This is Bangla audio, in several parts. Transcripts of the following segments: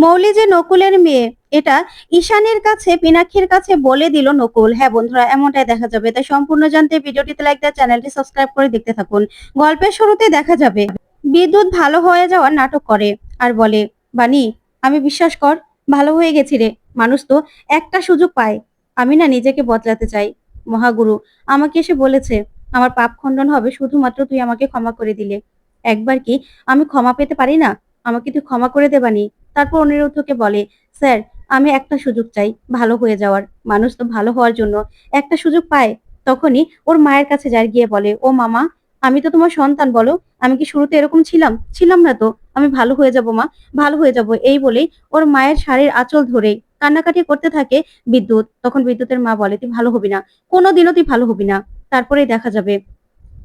মৌলি যে নকুলের মেয়ে, এটা ঈশানীর কাছে, পিনাক্ষীর কাছে বলে দিল নকুল। হ্যাঁ বন্ধুরা, এমনটাই দেখা যাবে। তাই সম্পূর্ণ জানতে ভিডিওটিতে লাইক দিয়ে চ্যানেলটি সাবস্ক্রাইব করে দেখতে থাকুন। গল্পের শুরুতে দেখা যাবে বিদ্যুৎ ভালো হয়ে যাওয়ার নাটক করে আর বলে, বানি আমি বিশ্বাস কর, ভালো হয়ে গেছি রে। মানুষ তো একটা সুযোগ পায়। আমি না নিজেকে বদলাতে চাই। মহাগুরু আমাকে এসে বলেছে আমার পাপ খণ্ডন হবে শুধুমাত্র তুই আমাকে ক্ষমা করে দিলে। একবার কি আমি ক্ষমা পেতে পারি না? আমাকে তুই ক্ষমা করে দে বানি। তারপর অনিরুদ্ধকে বলে, স্যার আমি একটা সুযোগ চাই ভালো হয়ে যাওয়ার। মানুষ তো ভালো হওয়ার জন্য একটা সুযোগ পায়। তখনই ওর মায়ের কাছে যায়, গিয়ে বলে, ও মামা, আমি তো তোমার সন্তান, বলো আমি কি শুরুতে এরকম ছিলাম? ছিলাম না তো। আমি ভালো হয়ে যাব মা, ভালো হয়ে যাব। এই বলেই ওর মায়ের শাড়ির আঁচল ধরে কান্নাকাটি করতে থাকে বিদ্যুৎ। তখন বিদ্যুতের মা বলে, তুই ভালো হবি না, কোনোদিনও তুই ভালো হবি না। তারপরেই দেখা যাবে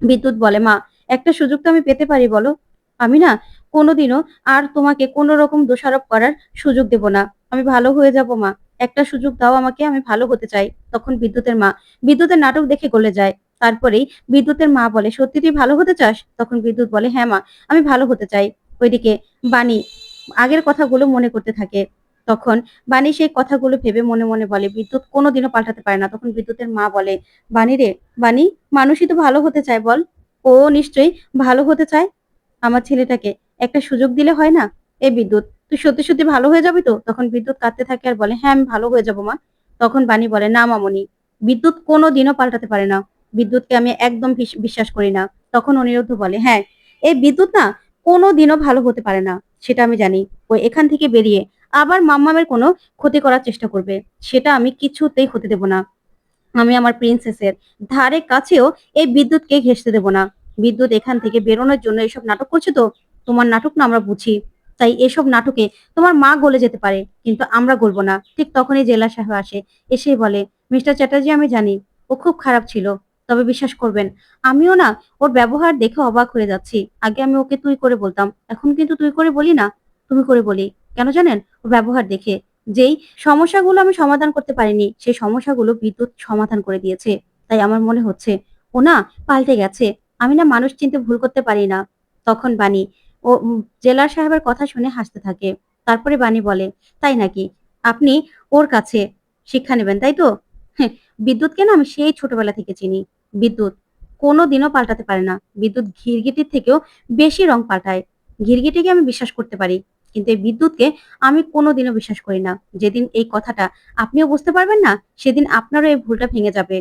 বিদ্যুৎ বলে, মা একটা সুযোগ তো আমি পেতে পারি বলো। আমি না কোনোদিনও আর তোমাকে কোনো রকম দোষারোপ করার সুযোগ দেব না। আমি ভালো হয়ে যাব মা, একটা সুযোগ দাও আমাকে, আমি ভালো হতে চাই। তখন বিদ্যুতের মা বিদ্যুতের নাটক দেখে গলে যায়। তারপরেই বিদ্যুতের মা বলে, সত্যি তুই ভালো হতে চাস? তখন বিদ্যুৎ বলে, হ্যাঁ মা, আমি ভালো হতে চাই। ওইদিকে বাণী আগের কথাগুলো মনে করতে থাকে। তখন বাণী সেই কথাগুলো ভেবে মনে মনে বলে, বিদ্যুৎ কোনোদিনও পাল্টাতে পারে না। তখন বিদ্যুতের মা বলে, বাণী রে, বাণী মানুষই তো ভালো হতে চায় বল। ও নিশ্চয়ই ভালো হতে চায়। আমার ছেলেটাকে একটা সুযোগ দিলে হয় না? এ বিদ্যুৎ, তুই সত্যি সত্যি ভালো হয়ে যাবি তো? তখন বিদ্যুৎ কাঁদতে থাকে আর বলে, হ্যাঁ আমি ভালো হয়ে যাবো মা। তখন বাণী বলে, না মামনি, বিদ্যুৎ কোনোদিনও পাল্টাতে পারে না। বিদ্যুৎকে আমি একদম বিশ্বাস করি না। তখন অনিরুদ্ধ বলে, হ্যাঁ এই বিদ্যুৎ না কোনোদিনও ভালো হতে পারে না, সেটা আমি জানি। ও এখান থেকে বেরিয়ে আবার মাম্মামের কোনো ক্ষতি করার চেষ্টা করবে, সেটা আমি কিছুতেই হতে দেব না। আমি আমার প্রিন্সেসের ধারে কাছেও এই বিদ্যুৎকে ঘেঁষতে দেব না। বিদ্যুৎ এখান থেকে বেরোনোর জন্য এসব নাটক করছে তো। তোমার নাটক না আমরা বুঝি। তাই এসব নাটকে তোমার মা গলে যেতে পারে, কিন্তু আমরা গলবো না। ঠিক তখনই জেলা সাহেব আসে, এসেই বলে, মিস্টার চ্যাটার্জি আমি জানি ও খুব খারাপ ছিল, তবে বিশ্বাস করবেন আমিও না ওর ব্যবহার দেখে অবাক হয়ে যাচ্ছি। আগে আমি ওকে তুই করে বলতাম, এখন কিন্তু তুই করে বলি না, তুমি করে বলি। কেন জানেন? ওর ব্যবহার দেখে যেই সমস্যাগুলো আমি সমাধান করতে পারিনি, সেই সমস্যাগুলো বিদ্যুৎ সমাধান করে দিয়েছে। তাই আমার মনে হচ্ছে ও না পাল্টে গেছে। আমি না মানুষ চিনতে ভুল করতে পারি না। তখন বাণী ও জেলার সাহেবের কথা শুনে হাসতে থাকে। তারপরে বাণী বলে, তাই নাকি? আপনি ওর কাছে শিক্ষা নেবেন তাই তো? হ্যাঁ, বিদ্যুৎকে না আমি সেই ছোটবেলা থেকে চিনি। বিদ্যুৎ কোনোদিনও পাল্টাতে পারে না। বিদ্যুৎ ঘিরগিটির থেকেও বেশি রং পাল্টায়। ঘিরগিটিকে আমি বিশ্বাস করতে পারি, কিন্তু এই বিদ্যুৎকে আমি কোনোদিনও বিশ্বাস করি না। যেদিন এই কথাটা আপনিও বুঝতে পারবেন না, সেদিন আপনারও এই ভুলটা ভেঙে যাবে।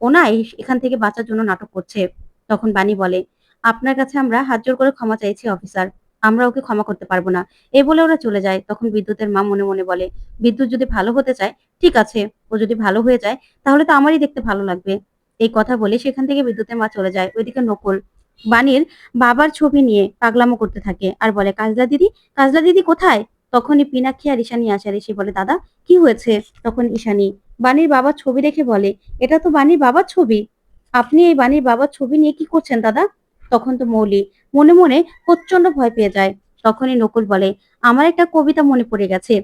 ও না এখান থেকে বাঁচার জন্য নাটক করছে। তখন বাণী বলে, আপনার কাছে আমরা হাত জোড় করে ক্ষমা চাইছি অফিসার, আমরা ওকে ক্ষমা করতে পারবো না। এই বলে ওরা চলে যায়। তখন বিদ্যুতের মা মনে মনে বলে, বিদ্যুৎ যদি ভালো হতে চায় ঠিক আছে, ও যদি ভালো হয়ে যায় তাহলে তো আমারই দেখতে ভালো লাগবে। এই কথা বলে সেখান থেকে বিদ্যুতের মা চলে যায়। ওইদিকে নকুল বাণীর বাবার ছবি নিয়ে পাগলামো করতে থাকে আর বলে, কাজলা দিদি, কাজলা দিদি কোথায়? তখনই পিনাক্ষী আর ঈশানী আসে আর এসে বলে, দাদা কি হয়েছে? তখন ঈশানী বাণীর বাবার ছবি দেখে বলে, এটা তো বাণীর বাবার ছবি। আপনি এই বাণীর বাবার ছবি নিয়ে কি করছেন দাদা? তখন তো মৌলি মনে মনে প্রচন্ড ভয় পেয়ে যায়। তখনই নকুল বলে, আমার একটা কবিতা মনে পড়ে গেছে,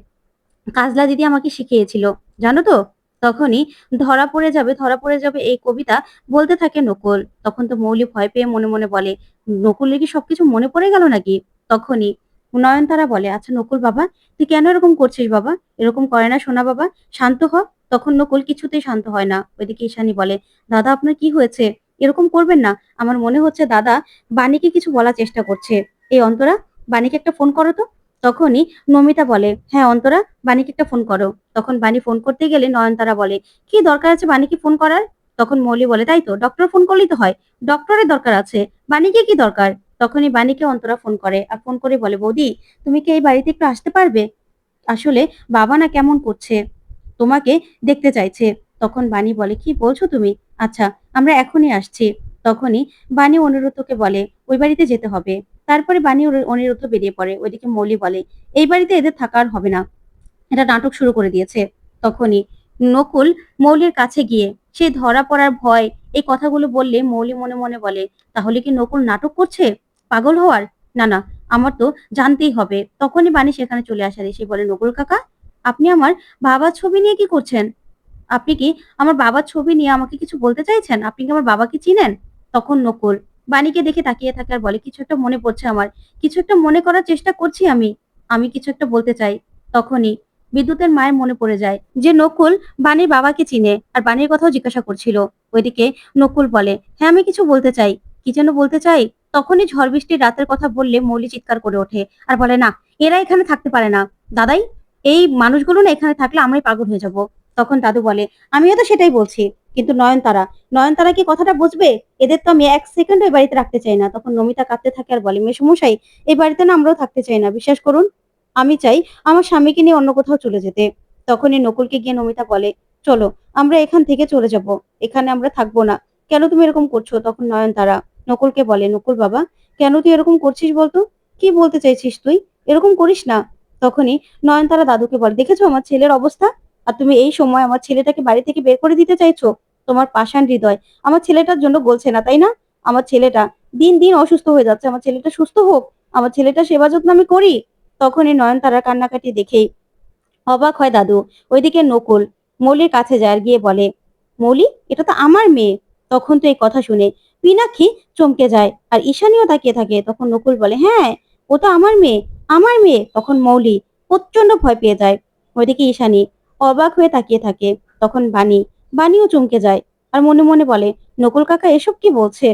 কাজলা দিদি আমাকে শিখিয়েছিল, জানো তো? তখনই ধরা পড়ে যাবে এই কবিতা বলতে থাকে নকুল। তখন তো মৌলি ভয় পেয়ে মনে মনে বলে, নকুলের কি সবকিছু মনে পড়ে গেল নাকি? তখনই নয়নতারা বলে, আচ্ছা নকুল বাবা, তুই কেন এরকম করছিস বাবা? এরকম করে না সোনা বাবা, শান্ত হ। তখন নকুল কিছুতেই শান্ত হয় না। ওইদিকে ঈশানী বলে, দাদা আপনার কি হয়েছে? এরকম করবেন না। আমার মনে হচ্ছে দাদা বাণীকে কিছু বলার চেষ্টা করছে। এই অন্তরা, বাণীকে একটা ফোন করো তো। তখনই নমিতা বলে, হ্যাঁ অন্তরা, বাণীকে একটা ফোন করো। তখন বাণী ফোন করতে গেলে নয়নতারা বলে, কি দরকার আছে বাণীকে ফোন করার? তখন মৌলি বলে, তাই তো, ডক্টর ফোন করলেই তো হয়, ডক্টরের দরকার আছে, বাণীকে কি দরকার? তখনই বাণীকে অন্তরা ফোন করে আর ফোন করে বলে, বৌদি তুমি কি এই বাড়িতে একটু আসতে পারবে? আসলে বাবা না কেমন করছে, তোমাকে দেখতে চাইছে। তখন বাণী বলে, কি বলছো তুমি? আচ্ছা আমরা এখনই আসছি। তখনই বাণী অনিরুদ্ধকে বলে, ওই বাড়িতে যেতে হবে। তারপরে বাণী অনিরুদ্ধ বেরিয়ে পড়ে। ওইদিকে মৌলি বলে, এই বাড়িতে এদের থাকা আর হবে না, এটা নাটক শুরু করে দিয়েছে। তখনই নকুল মৌলির কাছে গিয়ে সে ধরা পড়ার ভয় এই কথাগুলো বললে মৌলি মনে মনে বলে, তাহলে কি নকুল নাটক করছে পাগল হওয়ার? না না, আমার তো জানতেই হবে। তখনই বাণী সেখানে চলে আসার এসে বলে, নকুল কাকা, আপনি আমার বাবার ছবি নিয়ে কি করছেন? আপনি কি আমার বাবার ছবি নিয়ে আমাকে কিছু বলতে চাইছেন? আপনি কি আমার বাবাকে চিনেন? তখন নকুল বাণীকে দেখে তাকিয়ে থাকে আর বলে, কিছু একটা মনে পড়ছে আমার, কিছু একটা মনে করার চেষ্টা করছি আমি, আমি কিছু একটা বলতে চাই। তখনই বিদ্যুতের মায়ের মনে পড়ে যায় যে নকুল বাণীর বাবাকে চিনে আর বাণীর কথাও জিজ্ঞাসা করছিল। ওইদিকে নকুল বলে, হ্যাঁ আমি কিছু বলতে চাই। কি যেন বলতে চাই। তখনই ঝড় বৃষ্টির রাতের কথা বললে মৌলি চিৎকার করে ওঠে আর বলে, না, এরা এখানে থাকতে পারে না। দাদাই, এই মানুষগুলো না এখানে থাকলে আমরাই পাগল হয়ে যাব। তখন দাদু বলে, আমিও তো সেটাই বলছি, কিন্তু নয়নতারা কি কথাটা বুঝবে? এদের তো আমি এক সেকেন্ড ওই বাড়িতে রাখতে চাই না। তখন নমিতা কাঁদতে থাকে আর বলে, মেসোমশাই, এই বাড়িতে না আমরাও থাকতে চাই না, বিশ্বাস করুন। আমি চাই আমার স্বামীকে নিয়ে অন্য কোথাও চলে যেতে। তখনই নকুলকে গিয়ে নমিতা বলে, চলো আমরা এখান থেকে চলে যাব, এখানে আমরা থাকবো না। কেন তুমি এরকম করছো? তখন নয়নতারা নকুলকে বলে, নকুল বাবা, কেন তুই এরকম করছিস বলতো? কি বলতে চাইছিস তুই? এরকম করিস না। তখনই নয়নতারা দাদুকে বলে, দেখেছো আমার ছেলের অবস্থা? আর তুমি এই সময় আমার ছেলেটাকে বাড়ি থেকে বের করে দিতে চাইছো? তোমার পাষাণ হৃদয় আমার ছেলেটার জন্য গলছে না, তাই না? আমার ছেলেটা দিন দিন অসুস্থ হয়ে যাচ্ছে, আমার ছেলেটা সুস্থ হোক, আমার ছেলেটা সেবা যত্ন আমি করি। তখনই নয়নতারার কান্নাকাটি দেখেই অবাক হয় দাদু। ওইদিকে নকুল মৌলির কাছে যায় আর গিয়ে বলে, মৌলি, এটা তো আমার মেয়ে। তখন তো এই কথা শুনে পিনাক্ষী চমকে যায় আর ঈশানীও তাকিয়ে থাকে। তখন নকুল বলে, হ্যাঁ, ও তো আমার মেয়ে, আমার মেয়ে। তখন মৌলি প্রচন্ড ভয় পেয়ে যায়। ওইদিকে ঈশানী অবাক হয়ে তাকিয়ে থাকে। তখন বাণীও চমকে যায় আর মনে মনে বলে, নকুল কাকা এসব কি বলছে?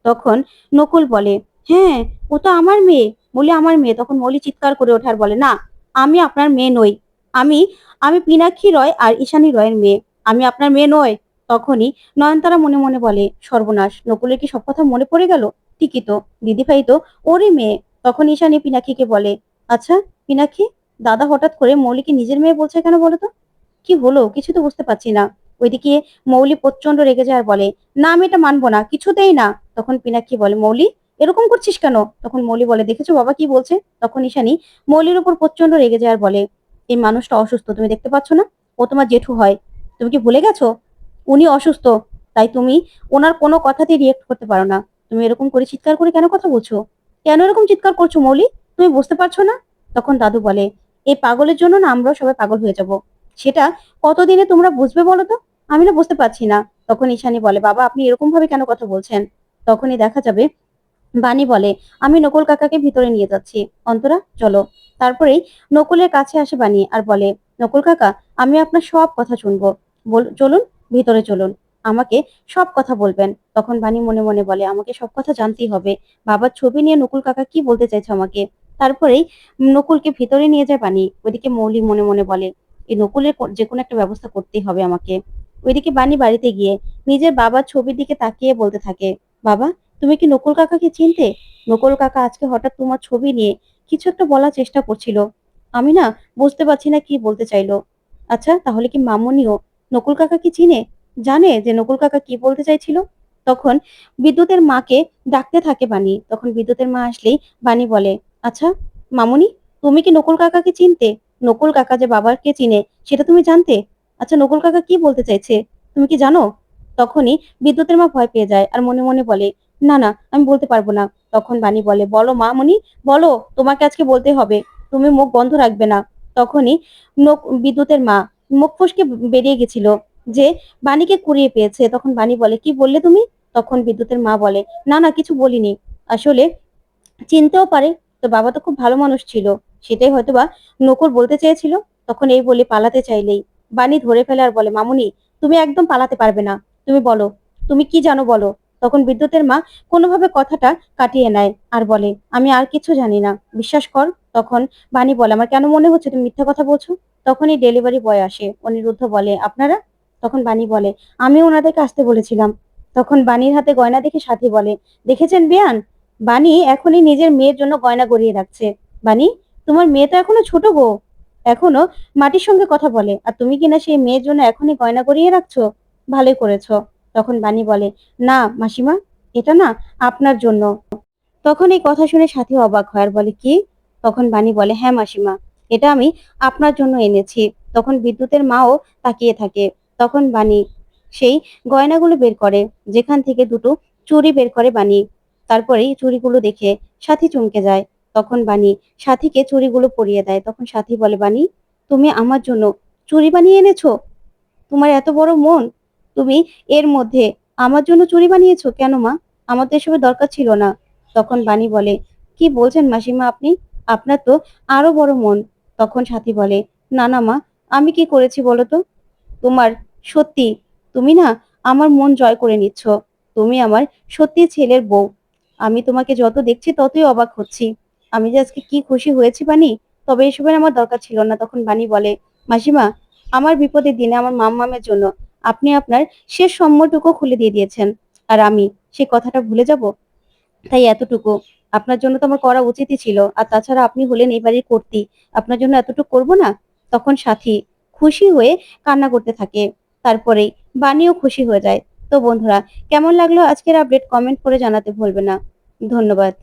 তখন নকুল বলে, হ্যাঁ, ও তো আমার মেয়ে, মৌলি আমার মেয়ে। তখন মৌলি চিৎকার করে ওঠে আর বলে, না, আমি আপনার মেয়ে নই। আমি আমি পিনাক্ষী রয় আর ঈশানী রয়ের মেয়ে। আমি আপনার মেয়ে নয়। তখনই নয়নতারা মনে মনে বলে, সর্বনাশ, নকুলের কি সব কথা মনে পড়ে গেল? ঠিকই তো, দিদিভাই তো ওরই মেয়ে। তখন ঈশানী পিনাক্ষীকে বলে, আচ্ছা পিনাক্ষী, দাদা হঠাৎ করে মৌলিকে নিজের মেয়ে বলছে কেন বলো তো? কি হলো, কিছু তো বুঝতে পারছি না। ওইদিকে মৌলি প্রচন্ড রেগে যায় আর বলে, না আমি এটা মানবো না, কিছুতেই না। তখন পিনাক্ষী বলে, মৌলি, এরকম করছিস কেন? তখন মৌলি বলে, দেখেছো বাবা কি বলছে? তখন ঈশানী মৌলির উপর প্রচন্ড রেগে যায় আর বলে, এই মানুষটা অসুস্থ, তুমি দেখতে পাচ্ছ না? ও তোমার জেঠু হয়। তুমি কি ভুলে গেছো? উনি অসুস্থ, তাই তুমি ওনার কোনো কথাতেই রিয়েক্ট করতে পারো না। তুমি এরকম করে চিৎকার করে কেন কথা বলছো? কেন এরকম চিৎকার করছো মৌলি? তুমি বুঝতে পারছো না? তখন দাদু বলে, এই পাগলের জন্য না আমরাও সবাই পাগল হয়ে যাব। সেটা কতদিনে তোমরা বুঝবে বলো তো? আমি না বুঝতে পারছি না। তখন ঈশানী বলে, বাবা আপনি এরকম ভাবে কেন কথা বলছেন? তখনই দেখা যাবে বাণী বলে, আমি নকুল কাকাকে ভিতরে নিয়ে যাচ্ছি, অন্তরা চলো। তারপরেই নকুলের কাছে আসে বাণী আর বলে, নকুল কাকা, আমি আপনার সব কথা শুনবো, চলুন, ভিতরে চলুন, আমাকে সব কথা বলবেন। তখন বাণী মনে মনে বলে, আমাকে সব কথা জানতেই হবে, বাবার ছবি নিয়ে নকুল কাকা কি বলতে চাইছে আমাকে। তারপরেই নকুলকে ভিতরে নিয়ে যায় বাণী। ওইদিকে মৌলি মনে মনে বলে, এই নকুলের যে কোনো একটা ব্যবস্থা করতেই হবে আমাকে। ওইদিকে বাণী বাড়িতে গিয়ে নিজের বাবার ছবির দিকে তাকিয়ে বলতে থাকে, বাবা, তুমি কি নকুল কাকাকে চিনতে? নকুল কাকা আজকে হঠাৎ তোমার ছবি নিয়ে কিছু একটা বলার চেষ্টা করছিল। আমি না বুঝতে পারছি না কি বলতে চাইলো। আচ্ছা তাহলে কি মামুনিও নকুল কাকাকে চিনে, জানে যে নকুল কাকা কি বলতে চাইছিল? তখন বিদ্যুতের মাকে ডাকতে থাকে বাণী। তখন বিদ্যুতের মা আসলেই বাণী বলে, আচ্ছা মামুনি, তুমি কি নকুল কাকাকে চিনতে? নকুল কাকা যে বাবাকে চিনে সেটা তুমি জানতে? আচ্ছা নকুল কাকা কি বলতে চাইছে তুমি কি জানো? তখনই বিদ্যুতের মা ভয় পেয়ে যায় আর মনে মনে বলে, না না, আমি বলতে পারবো না। তখন বাণী বলে, বলো মা মনি, বলো, তোমাকে আজকে বলতে হবে, তুমি মুখ বন্ধ রাখবে না। তখনই বিদ্যুতের মা মুখ ফসকে বেরিয়ে গেছিল যে বাণীকে কুড়িয়ে পেয়েছে। তখন বাণী বলে, কি বললে তুমি? তখন বিদ্যুতের মা বলে, না না কিছু বলিনি, আসলে চিনতেও পারে, তো বাবা তো খুব ভালো মানুষ ছিল, সেটাই হয়তোবা নকুল বলতে চেয়েছিল। তখন এই বলে পালাতে চাইলেই বাণী ধরে ফেলে আর বলে, মামুনি, তুমি একদম পালাতে পারবে না, তুমি বলো, তুমি কি জানো বলো। তখন বিদ্যুতের মা কোনোভাবে কথাটা কাটিয়ে নেয় আর বলে, আমি আর কিছু জানি না, বিশ্বাস কর। তখন বাণী বলে, আমার কেন মনে হচ্ছে তুমি মিথ্যা কথা বলছো? তখনই ডেলিভারি বয় আসে, অনিরুদ্ধ বলে, আপনারা? তখন বাণী বলে, আমি ওনাদেরকে আসতে বলেছিলাম। তখন বাণীর হাতে গয়না দেখে সাথী বলে, দেখেছেন বেয়ান, বাণী এখনই নিজের মেয়ের জন্য গয়না গড়িয়ে রাখছে। বাণী, তোমার মেয়ে তো এখনো ছোট গো, এখনো মাটির সঙ্গে কথা বলে, আর তুমি কিনা সেই মেয়ের জন্য এখনই গয়না গড়িয়ে রাখছো, ভালোই করেছো। তখন বাণী বলে, না মাসিমা, এটা না আপনার জন্য। তখন এই কথা শুনে সাথী অবাক হয় আর বলে, কি? তখন বাণী বলে, হ্যাঁ মাসিমা, এটা আমি আপনার জন্য এনেছি। তখন বিদ্যুতের মাও তাকিয়ে থাকে। তখন বাণী সেই গয়নাগুলো বের করে, যেখান থেকে দুটো চুড়ি বের করে বাণী। তারপরেই চুড়িগুলো দেখে সাথী চমকে যায়। তখন বাণী সাথীকে চুড়িগুলো পরিয়ে দেয়। তখন সাথী বলে, বাণী, তুমি আমার জন্য চুড়ি বানিয়ে এনেছো? তোমার এত বড় মন, তুমি এর মধ্যে আমার জন্য চুড়ি বানিয়েছো কেন মা? আমার তো এসবের দরকার ছিল না। তখন বাণী বলে, কি বলছেন মাসিমা আপনি? আপনার তো আরো বড় মন। তখন সাথী বলে, না না মা, আমি কি করেছি বলো তো? তোমার সত্যি, তুমি না আমার মন জয় করে নিচ্ছ। তুমি আমার সত্যি ছেলের বউ। আমি তোমাকে যত দেখছি ততই অবাক হচ্ছি। আমি যে আজকে কি খুশি হয়েছি বানি। তবে এসবের আমার দরকার ছিল না। তখন বানি বলে, মাসিমা, আমার বিপদের দিনে আমার মাম্মামের জন্য আপনি আপনার শেষ সম্বলটুকু খুলে দিয়ে দিয়েছেন। আর আমি সে কথাটা ভুলে যাব? তাই এতটুকু আপনার জন্য তো আমার করা উচিতই ছিল। আর তাছাড়া আপনি হলেন এই বাড়ির কর্ত্রী। আপনার জন্য এতটুকু করব না? তখন সাথী খুশি হয়ে কান্না করতে থাকে। তারপরেই বানিও খুশি হয়ে যায়। তো বন্ধুরা, কেমন লাগলো আজকের আপডেট কমেন্ট করে জানাতে ভুলবে না। ধন্যবাদ।